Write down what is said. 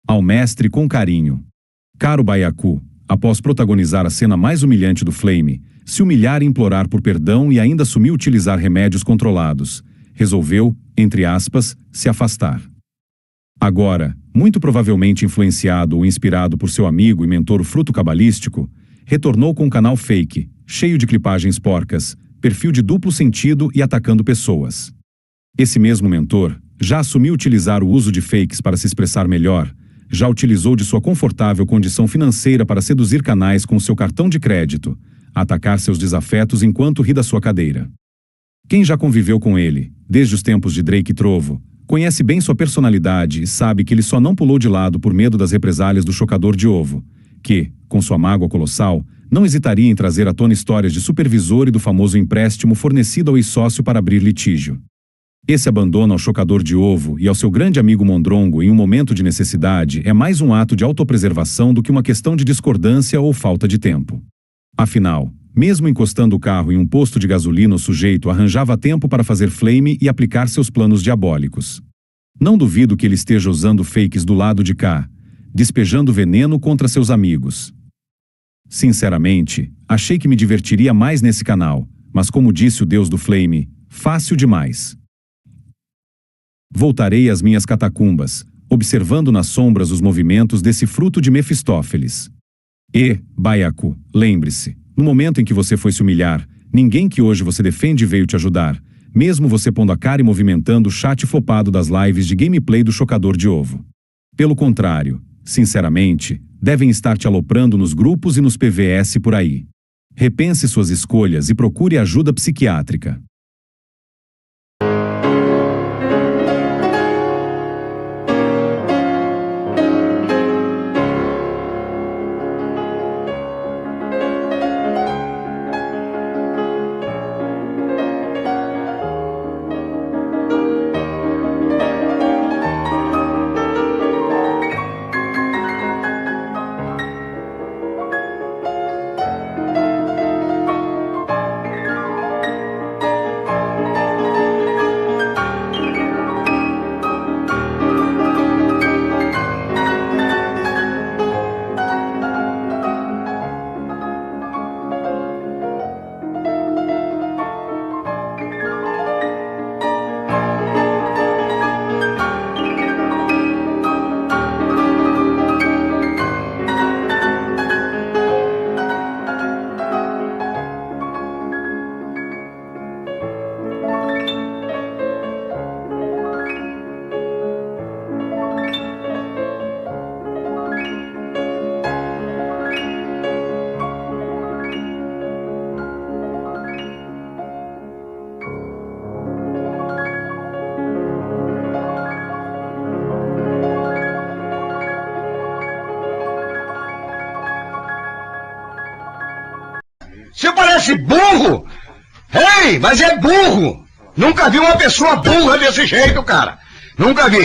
Ao mestre com carinho. Caro Baiacu, após protagonizar a cena mais humilhante do Flame, se humilhar e implorar por perdão e ainda assumir utilizar remédios controlados, resolveu, entre aspas, se afastar. Agora, muito provavelmente influenciado ou inspirado por seu amigo e mentor Fruto Cabalístico, retornou com um canal fake, cheio de clipagens porcas, perfil de duplo sentido e atacando pessoas. Esse mesmo mentor já assumiu utilizar o uso de fakes para se expressar melhor, já utilizou de sua confortável condição financeira para seduzir canais com seu cartão de crédito, atacar seus desafetos enquanto ri da sua cadeira. Quem já conviveu com ele, desde os tempos de Drake e Trovo, conhece bem sua personalidade e sabe que ele só não pulou de lado por medo das represálias do chocador de ovo, que, com sua mágoa colossal, não hesitaria em trazer à tona histórias de supervisor e do famoso empréstimo fornecido ao ex-sócio para abrir litígio. Esse abandono ao chocador de ovo e ao seu grande amigo Mondrongo em um momento de necessidade é mais um ato de autopreservação do que uma questão de discordância ou falta de tempo. Afinal, mesmo encostando o carro em um posto de gasolina, o sujeito arranjava tempo para fazer flame e aplicar seus planos diabólicos. Não duvido que ele esteja usando fakes do lado de cá, despejando veneno contra seus amigos. Sinceramente, achei que me divertiria mais nesse canal, mas como disse o deus do Flame, fácil demais. Voltarei às minhas catacumbas, observando nas sombras os movimentos desse fruto de Mefistófeles. E, Baiacu, lembre-se, no momento em que você foi se humilhar, ninguém que hoje você defende veio te ajudar, mesmo você pondo a cara e movimentando o chat flopado das lives de gameplay do chocador de ovo. Pelo contrário, sinceramente, devem estar te aloprando nos grupos e nos PVS por aí. Repense suas escolhas e procure ajuda psiquiátrica. Você parece burro! Ei, mas é burro! Nunca vi uma pessoa burra desse jeito, cara! Nunca vi!